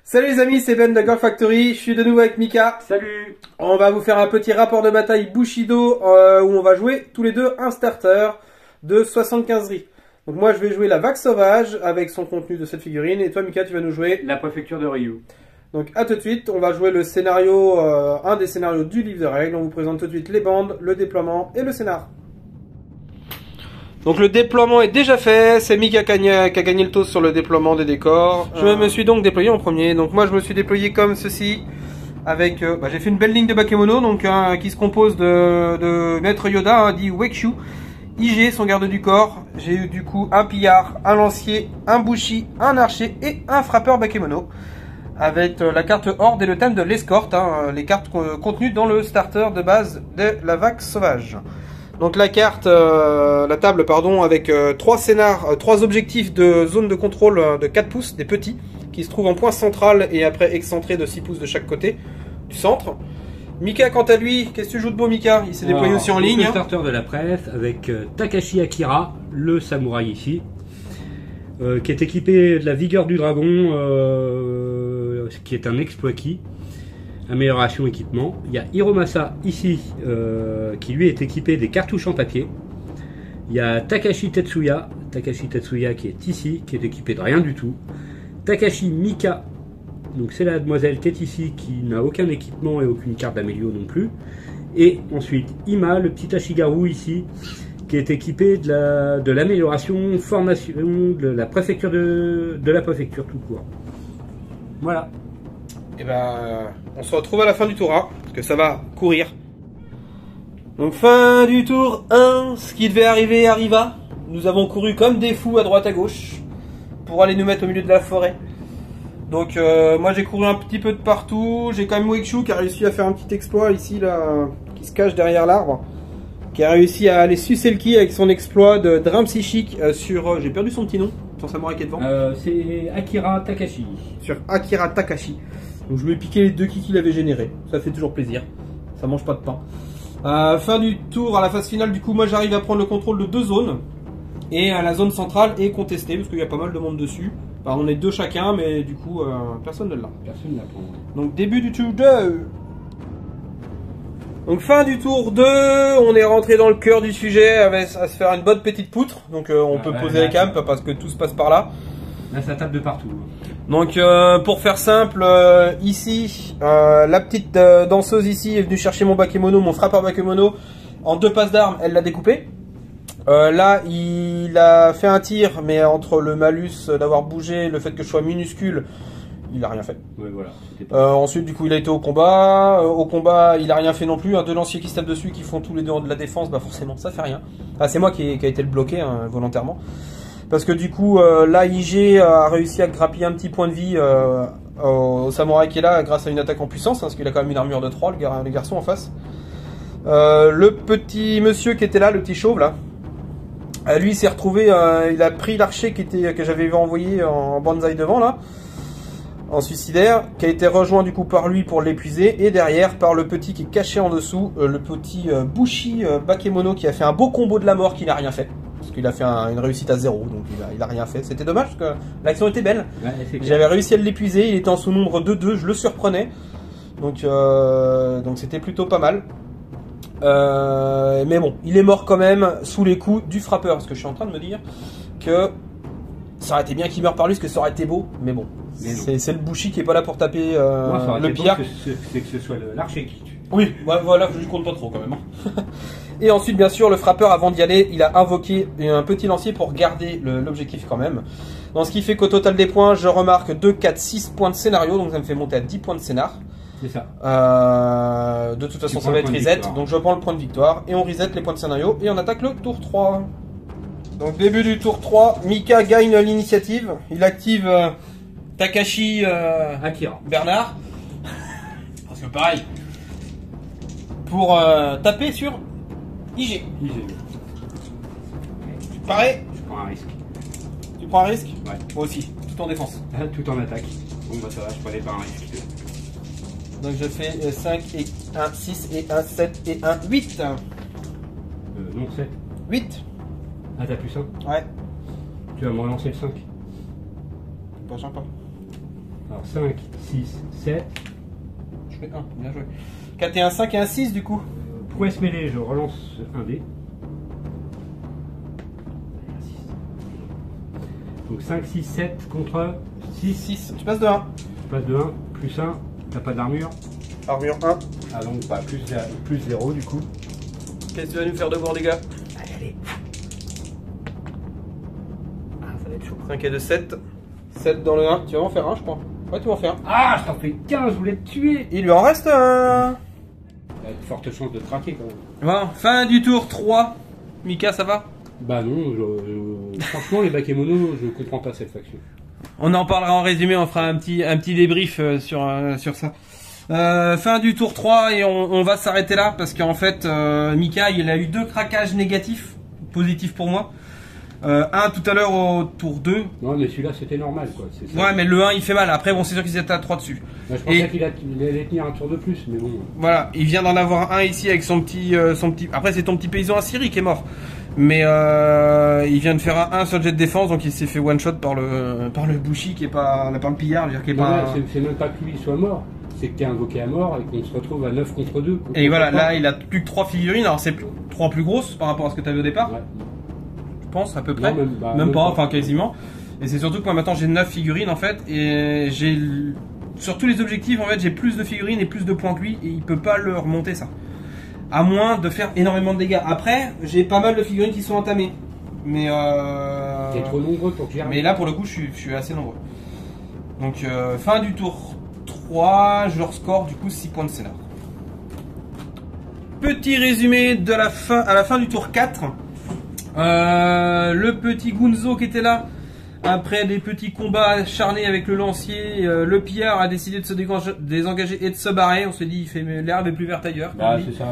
Salut les amis, c'est Ben de Golf Factory, je suis de nouveau avec Mika. Salut. On va vous faire un petit rapport de bataille Bushido où on va jouer tous les deux un starter de 75 riz. Donc moi je vais jouer la vague sauvage avec son contenu de cette figurine et toi Mika tu vas nous jouer la préfecture de Ryu. Donc à tout de suite, on va jouer le scénario, un des scénarios du livre de règles. On vous présente tout de suite les bandes, le déploiement et le scénar. Donc le déploiement est déjà fait, c'est Mika qui a gagné le toast sur le déploiement des décors. Je me suis donc déployé en premier, donc moi je me suis déployé comme ceci. Avec, j'ai fait une belle ligne de bakemono donc, qui se compose de Maître Yoda, dit Wekshu, IG, son garde du corps. J'ai eu du coup un pillard, un lancier, un bushi, un archer et un frappeur bakemono. Avec la carte horde et le thème de l'escorte, les cartes contenues dans le starter de base de la vague sauvage. Donc la carte, la table pardon, avec trois scénars, trois objectifs de zone de contrôle de 4 pouces, des petits, qui se trouvent en point central et après excentrés de 6 pouces de chaque côté du centre. Mika quant à lui, qu'est-ce que tu joues de beau Mika? Il s'est déployé aussi en ligne. Le starter de la presse avec Takashi Akira, le samouraï ici, qui est équipé de la vigueur du dragon, qui est un exploit key. Amélioration équipement. Il y a Hiromasa ici qui lui est équipé des cartouches en papier. Il y a Takashi Tetsuya qui est ici, qui est équipé de rien du tout. Takashi Mika, donc c'est la demoiselle qui est ici, qui n'a aucun équipement et aucune carte d'amélio non plus. Et ensuite Ima, le petit Ashigaru ici, qui est équipé de l'amélioration formation de la préfecture de la préfecture tout court. Voilà. Et on se retrouve à la fin du tour 1, parce que ça va courir. Donc fin du tour 1, ce qui devait arriver arriva. Nous avons couru comme des fous à droite à gauche, pour aller nous mettre au milieu de la forêt. Donc moi j'ai couru un petit peu de partout, j'ai quand même Wekshu qui a réussi à faire un petit exploit ici, là, qui se cache derrière l'arbre. Qui a réussi à aller sucer le ki avec son exploit de drain psychique sur... j'ai perdu son petit nom, son samouraï qui est devant. C'est Akira Takashi. Sur Akira Takashi. Donc je lui ai piqué les 2 ki qu'il avait générés. Ça fait toujours plaisir. Ça mange pas de pain. Fin du tour, à la phase finale, du coup, moi j'arrive à prendre le contrôle de 2 zones. Et la zone centrale est contestée parce qu'il y a pas mal de monde dessus. Enfin, on est 2 chacun, mais du coup, personne ne l'a. Personne ne l'a pris. Donc début du tour 2. Donc fin du tour 2, on est rentré dans le cœur du sujet à se faire une bonne petite poutre. Donc on peut poser les cams parce que tout se passe par là. Là ça tape de partout. Donc pour faire simple, ici, la petite danseuse ici est venue chercher mon bakemono, mon frappeur bakemono, en 2 passes d'armes, elle l'a découpé. Là il a fait un tir, mais entre le malus d'avoir bougé, le fait que je sois minuscule, il a rien fait. Ouais, voilà. Ensuite du coup il a été au combat. Au combat il a rien fait non plus. 2 lanciers qui se tapent dessus, qui font tous les deux de la défense, bah forcément ça fait rien. Ah, c'est moi qui a été le bloqué volontairement. Parce que du coup, là, IG a réussi à grappiller un petit point de vie au samouraï qui est là grâce à une attaque en puissance, parce qu'il a quand même une armure de 3, le garçon en face. Le petit monsieur qui était là, le petit chauve là, lui s'est retrouvé, il a pris l'archer que j'avais envoyé en bonsaï devant là, en suicidaire, qui a été rejoint du coup par lui pour l'épuiser, et derrière par le petit qui est caché en dessous, le petit Bushi Bakemono qui a fait un beau combo de la mort qui n'a rien fait. Parce qu'il a fait une réussite à 0, donc il a rien fait. C'était dommage parce que l'action était belle. Ouais, j'avais réussi à l'épuiser, il était en sous-nombre de 2, je le surprenais. Donc c'était plutôt pas mal. Mais bon, il est mort quand même sous les coups du frappeur. Parce que je suis en train de me dire que ça aurait été bien qu'il meure par lui, parce que ça aurait été beau. Mais bon, c'est le Bushi qui est pas là pour taper le pire. C'est que ce soit l'archer qui tue. Oui, voilà, je lui compte pas trop quand même. Et ensuite, bien sûr, le frappeur, avant d'y aller, il a invoqué un petit lancier pour garder l'objectif quand même. Donc, ce qui fait qu'au total des points, je remarque 2, 4, 6 points de scénario. Donc, ça me fait monter à 10 points de scénar. C'est ça. De toute façon, ça va être reset. Donc, je prends le point de victoire. Et on reset les points de scénario. Et on attaque le tour 3. Donc, début du tour 3. Mika gagne l'initiative. Il active Takashi Akira. Bernard. Parce que pareil. Pour taper sur IG. Pareil. Je prends un risque. Tu prends un risque? Ouais. Moi aussi, tout en défense. Tout en attaque. Bon bah ça va, je prenais pas un risque. Donc je fais 5 et 1, 6 et 1, 7 et 1, 8. Non, 7. 8. Ah, t'as plus 5? Ouais. Tu vas me relancer le 5. Pas sympa. Alors 5, 6, 7. Je fais 1, bien joué. 4 et 1, 5 et 1, 6 du coup. Prouesse mêlée, je relance un dé. Donc 5, 6, 7 contre 6. 6, tu passes de 1. Je passe de 1, plus 1, t'as pas d'armure. Armure 1. Ah donc pas plus 0 du coup. Qu'est-ce que tu vas nous faire de voir les gars? Allez. Ah, ça va être chaud. 5 et 2, 7. 7 dans le 1. Tu vas en faire un, je crois. Ouais, tu vas en faire un. Ah, je t'en fais 15, je voulais te tuer. Il lui en reste un. T'as de fortes chances de traquer quand même. Bon, fin du tour 3. Mika, ça va? Bah non, franchement les Bakemono, je comprends pas cette faction. On en parlera en résumé, on fera un petit débrief sur ça. Fin du tour 3 et on va s'arrêter là parce qu'en fait Mika il a eu 2 craquages négatifs, positifs pour moi. Un tout à l'heure au tour 2. Non mais celui-là c'était normal quoi. Ça. Ouais mais le 1 il fait mal, après bon c'est sûr qu'ils étaient à 3 dessus. Bah, je pensais qu'il allait tenir un tour de plus mais bon. Voilà, il vient d'en avoir un ici avec son petit... Après c'est ton petit paysan Assyrie qui est mort. Mais il vient de faire un sur le jet de défense, donc il s'est fait one shot par le Bushi qui est pas... par le pillard, je veux dire, qui est pas... C'est même pas que lui soit mort. C'est que t'es invoqué à mort et qu'on se retrouve à 9 contre 2. Et voilà, là il a plus que 3 figurines, alors c'est 3 plus grosses par rapport à ce que tu avais au départ. Ouais. Je pense, à peu près. Non, même pas, enfin quasiment. Et c'est surtout que moi maintenant j'ai 9 figurines en fait, et j'ai... Sur tous les objectifs en fait j'ai plus de figurines et plus de points que lui, et il peut pas le remonter ça. À moins de faire énormément de dégâts. Après, j'ai pas mal de figurines qui sont entamées. Mais t'es trop nombreux pour que j'y arrive. Mais là pour le coup je suis assez nombreux. Donc fin du tour 3, je leur score du coup 6 points de scénar. Petit résumé de la fin, à la fin du tour 4. Le petit Gunzo qui était là, après des petits combats acharnés avec le lancier, le pillard a décidé de se désengager et de se barrer. On s'est dit, l'herbe est plus verte ailleurs. Bah, c'est ça,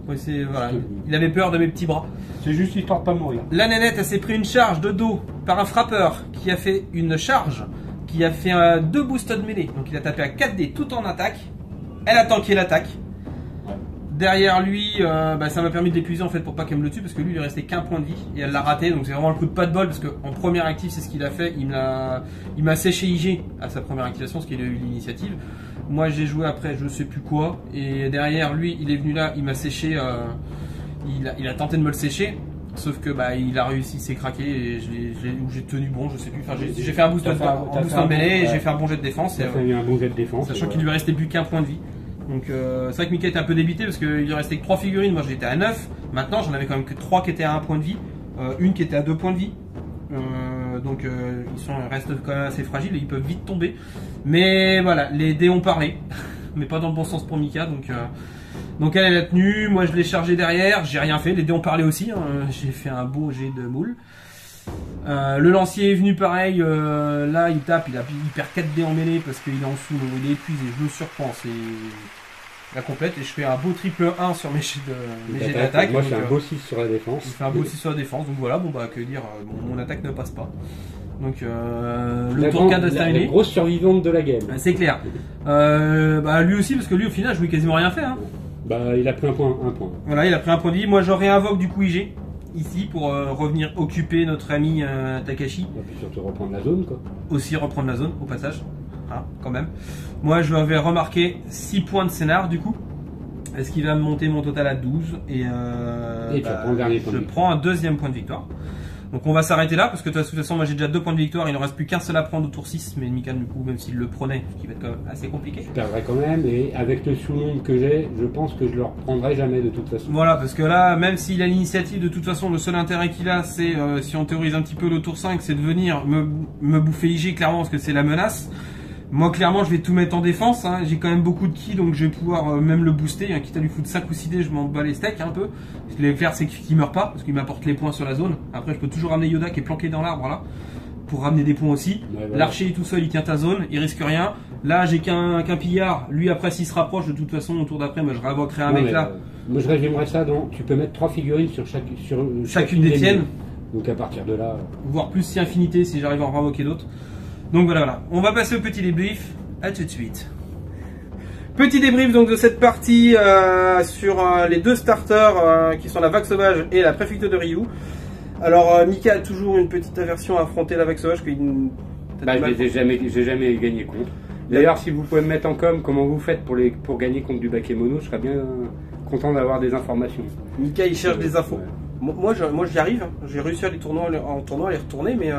ouais. Ouais, voilà. Il avait peur de mes petits bras. C'est juste histoire de pas mourir. La nénette, elle s'est pris une charge de dos par un frappeur qui a fait une charge, qui a fait 2 boosts de mêlée. Donc il a tapé à 4D tout en attaque. Elle a tanké l'attaque. Derrière lui, ça m'a permis de l'épuiser en fait pour pas qu'elle me le tue parce que lui il lui restait qu'un point de vie et elle l'a raté, donc c'est vraiment le coup de pas de bol parce qu'en première active c'est ce qu'il a fait, il m'a séché IG à sa première activation parce qu'il a eu l'initiative. Moi j'ai joué après je sais plus quoi et derrière lui il est venu là, il m'a séché, il a tenté de me le sécher sauf que il a réussi, il s'est craqué et j'ai tenu bon, je sais plus, enfin j'ai fait un boost en mêlée et j'ai fait un bon jet de défense. Un bon jet de défense. Sachant qu'il lui restait plus qu'un point de vie. Donc c'est vrai que Mika était un peu débité parce qu'il lui restait que 3 figurines, moi j'étais à 9, maintenant j'en avais quand même que 3 qui étaient à 1 point de vie, une qui était à 2 points de vie, donc ils restent quand même assez fragiles et ils peuvent vite tomber, mais voilà, les dés ont parlé, mais pas dans le bon sens pour Mika, donc elle a tenu, moi je l'ai chargé derrière, j'ai rien fait, les dés ont parlé aussi, j'ai fait un beau jet de moule. Le lancier est venu pareil, là il tape, il perd 4 dés en mêlée parce qu'il est en dessous, donc il est épuisé, je le surprends, c'est la complète et je fais un beau triple 1 sur mes jets d'attaque. Moi je fais un beau 6 sur la défense. Je fais un beau 6 sur la défense, donc voilà, que dire, mon attaque ne passe pas. Donc le tour 4 est terminé. La grosse survivante de la game. C'est clair. Lui aussi, parce que lui au final je lui ai quasiment rien fait. Hein. Il a pris un point. Voilà, il a pris un point de vie, moi je réinvoque du coup IG. Ici pour revenir occuper notre ami Takashi. Et puis surtout reprendre la zone quoi. Aussi reprendre la zone au passage. Quand même. Moi je vais remarquer 6 points de scénar du coup. Est-ce qu'il va me monter mon total à 12 et tu prends le dernier point de victoire. Prends un deuxième point de victoire. Donc on va s'arrêter là parce que de toute façon moi j'ai déjà 2 points de victoire, il ne reste plus qu'un seul à prendre au tour 6, mais Mika du coup même s'il le prenait, ce qui va être quand même assez compliqué. Je perdrai quand même et avec le sous-nombre que j'ai, je pense que je le reprendrai jamais de toute façon. Voilà, parce que là, même s'il a l'initiative, de toute façon le seul intérêt qu'il a c'est, si on théorise un petit peu le tour 5, c'est de venir me bouffer IG clairement parce que c'est la menace. Moi clairement je vais tout mettre en défense, hein. J'ai quand même beaucoup de ki donc je vais pouvoir même le booster, hein. Quitte à lui foutre 5 ou 6 dés, je m'en bats les steaks un peu. Ce que je vais faire c'est qu'il meurt pas, parce qu'il m'apporte les points sur la zone. Après je peux toujours ramener Yoda qui est planqué dans l'arbre là, pour ramener des points aussi. Ouais, voilà. L'archer tout seul il tient ta zone, il risque rien. Là j'ai qu'un pillard, lui après s'il se rapproche de toute façon au tour d'après, moi je réinvoquerai un mec là. Moi je résumerais ça dans, tu peux mettre 3 figurines sur chacune des tiennes. Donc à partir de là... Voire plus si infinité si j'arrive à en réinvoquer d'autres. Donc voilà, on va passer au petit débrief, à tout de suite. Petit débrief donc de cette partie sur les 2 starters qui sont la vague sauvage et la préfecture de Ryu. Alors Mika a toujours une petite aversion à affronter la vague sauvage. J'ai jamais gagné contre. D'ailleurs, si vous pouvez me mettre en com, comment vous faites pour gagner contre du bakemono, je serais bien content d'avoir des informations. Mika, il cherche des infos. Ouais. Moi j'y arrive, hein. J'ai réussi à les tournois, en tournoi à les retourner, mais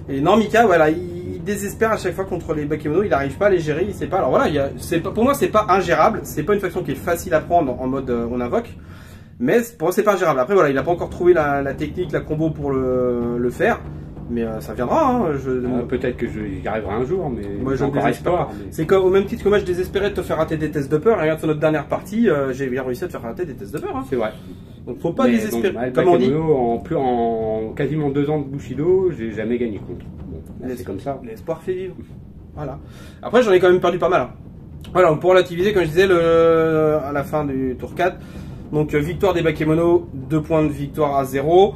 et non, Mika, voilà, il désespère à chaque fois contre les bakemono, il n'arrive pas à les gérer, il sait pas. Alors voilà, pour moi c'est pas ingérable, c'est pas une faction qui est facile à prendre en mode on invoque, mais pour moi c'est pas ingérable. Après voilà, il a pas encore trouvé la technique, la combo pour le faire, mais ça viendra. Hein. Peut-être que j'y arriverai un jour, mais moi je ne désespère pas. Mais... C'est au même titre que moi je désespérais de te faire rater des tests de peur, et regarde sur notre dernière partie, j'ai bien réussi à te faire rater des tests de peur. Hein. C'est vrai. Donc faut pas désespérer. Donc, comme on dit, en quasiment 2 ans de Bushido, j'ai jamais gagné contre. Bon, c'est comme ça. L'espoir fait vivre. Voilà. Après j'en ai quand même perdu pas mal. Hein. Voilà, pour relativiser, comme je disais, à la fin du tour 4, donc victoire des bakemono, 2 points de victoire à 0.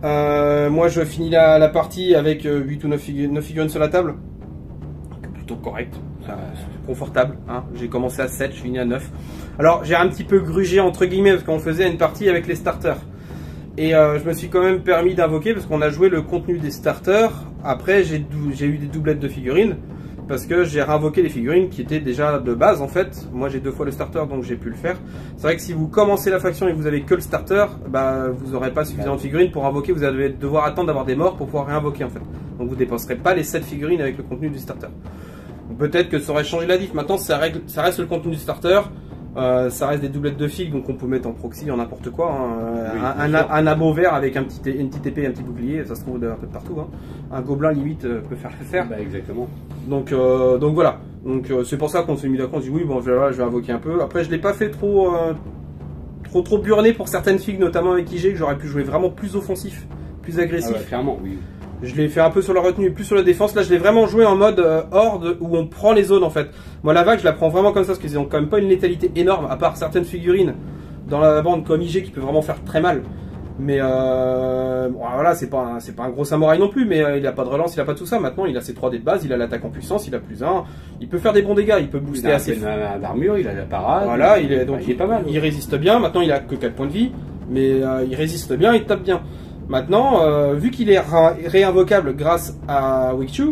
Moi je finis la partie avec 8 ou 9 figurines sur la table. Plutôt correct. Confortable, hein. J'ai commencé à 7, je finis à 9. Alors j'ai un petit peu grugé entre guillemets parce qu'on faisait une partie avec les starters. Et je me suis quand même permis d'invoquer parce qu'on a joué le contenu des starters. Après j'ai eu des doublettes de figurines parce que j'ai réinvoqué les figurines qui étaient déjà de base en fait. Moi j'ai 2 fois le starter donc j'ai pu le faire. C'est vrai que si vous commencez la faction et que vous avez que le starter, bah, vous n'aurez pas suffisamment de figurines pour invoquer. Vous allez devoir attendre d'avoir des morts pour pouvoir réinvoquer en fait. Donc vous dépenserez pas les 7 figurines avec le contenu du starter. Peut-être que ça aurait changé la diff. Maintenant, ça reste le contenu du starter. Ça reste des doublettes de figues, donc on peut mettre en proxy en n'importe quoi. Hein. Oui, un abo vert avec une petite épée et un petit bouclier, ça se trouve un peu de partout. Hein. Un gobelin limite peut faire l'affaire. Bah, exactement. Donc voilà. Donc c'est pour ça qu'on s'est mis d'accord. On se dit oui, bon, je vais invoquer un peu. Après, je l'ai pas fait trop burné pour certaines figues, notamment avec IG, que j'aurais pu jouer vraiment plus offensif, plus agressif. Ah ouais, clairement, oui. Je l'ai fait un peu sur la retenue, plus sur la défense. Là, je l'ai vraiment joué en mode horde où on prend les zones en fait. Moi, la vague, je la prends vraiment comme ça parce qu'ils ont quand même pas une létalité énorme, à part certaines figurines dans la bande comme IG qui peut vraiment faire très mal. Mais bon, voilà, c'est pas un gros samouraï non plus, mais il a pas de relance, il a pas tout ça. Maintenant, il a ses 3D de base, il a l'attaque en puissance, il a +1. Il peut faire des bons dégâts, il peut booster assez. Il a l'armure, il a la parade. Voilà, il est pas mal. Il résiste bien. Maintenant, il a que 4 points de vie, mais il résiste bien, il tape bien. Maintenant, vu qu'il est réinvocable grâce à Wikchu,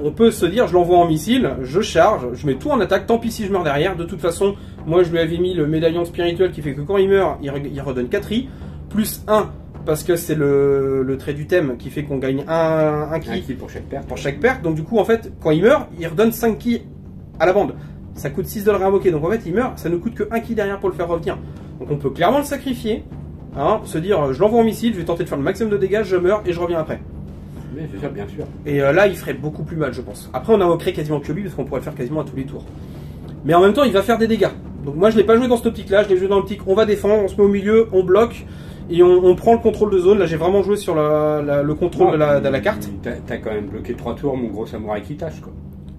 on peut se dire, je l'envoie en missile, je charge, je mets tout en attaque, tant pis si je meurs derrière. De toute façon, moi je lui avais mis le médaillon spirituel qui fait que quand il meurt, il redonne 4 i, plus 1, parce que c'est le trait du thème qui fait qu'on gagne un ki pour chaque perte. Pour chaque perte. Donc du coup, en fait, quand il meurt, il redonne 5 ki à la bande. Ça coûte 6 $ à invoquer, donc en fait il meurt, ça ne coûte que 1 ki derrière pour le faire revenir. Donc on peut clairement le sacrifier. Hein, se dire je l'envoie en missile, je vais tenter de faire le maximum de dégâts, je meurs et je reviens après. Oui, c'est ça, bien sûr. Et là, il ferait beaucoup plus mal, je pense. Après, on invoquerait quasiment que lui, parce qu'on pourrait le faire quasiment à tous les tours. Mais en même temps, il va faire des dégâts. Donc moi, je l'ai pas joué dans cette optique-là, je l'ai joué dans l'optique on va défendre, on se met au milieu, on bloque, et on prend le contrôle de zone. Là, j'ai vraiment joué sur le contrôle de la carte. T'as quand même bloqué 3 tours, mon gros samouraï qui tâche, quoi.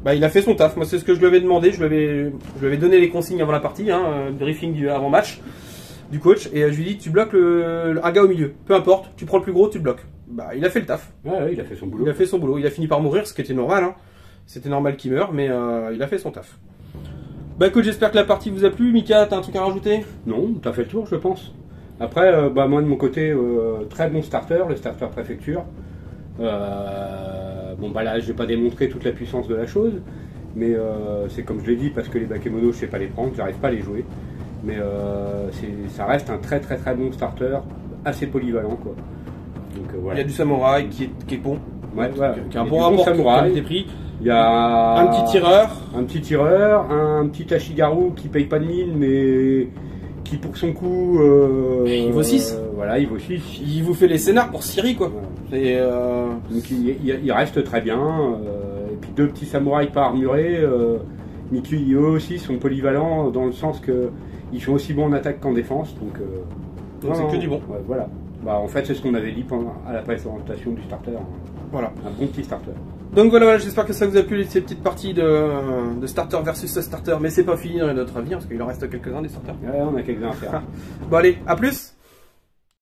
Bah, il a fait son taf. Moi, c'est ce que je lui avais demandé. Je lui avais donné les consignes avant la partie, hein, briefing avant match du coach, et je lui ai dit tu bloques un gars au milieu, peu importe, tu prends le plus gros, tu le bloques. Bah il a fait le taf. Ouais, il a fait son boulot. Il a fait son boulot, il a fini par mourir, ce qui était normal, hein. C'était normal qu'il meure, mais il a fait son taf. Bah écoute, j'espère que la partie vous a plu. Mika, t'as un truc à rajouter? Non, t'as fait le tour je pense. Après, bah moi de mon côté, très bon starter, le starter préfecture. Bon bah là je vais pas démontrer toute la puissance de la chose, mais c'est comme je l'ai dit, parce que les bakemono je sais pas les prendre, j'arrive pas à les jouer. Mais ça reste un très bon starter, assez polyvalent quoi. Donc, voilà. Il y a du samouraï qui est bon, ouais, qui a un bon rapport qualité-prix. Il y a un petit tireur, un petit Ashigaru qui paye pas de mine mais qui pour son coup il vaut 6. Voilà, il vaut 6. Il vous fait les scénars pour Siri quoi. Ouais. Donc il reste très bien. Et puis 2 petits samouraïs pas armurés, mais qui eux aussi sont polyvalents dans le sens que ils sont aussi bons en attaque qu'en défense, donc c'est que du bon. Ouais, voilà. Bah, en fait, c'est ce qu'on avait dit à la présentation du starter. Voilà. Un bon petit starter. Donc voilà, j'espère que ça vous a plu ces petites parties de starter versus starter, mais c'est pas fini dans notre avenir parce qu'il en reste quelques-uns des starters. Ouais, on a quelques-uns à faire. Bon allez, à plus.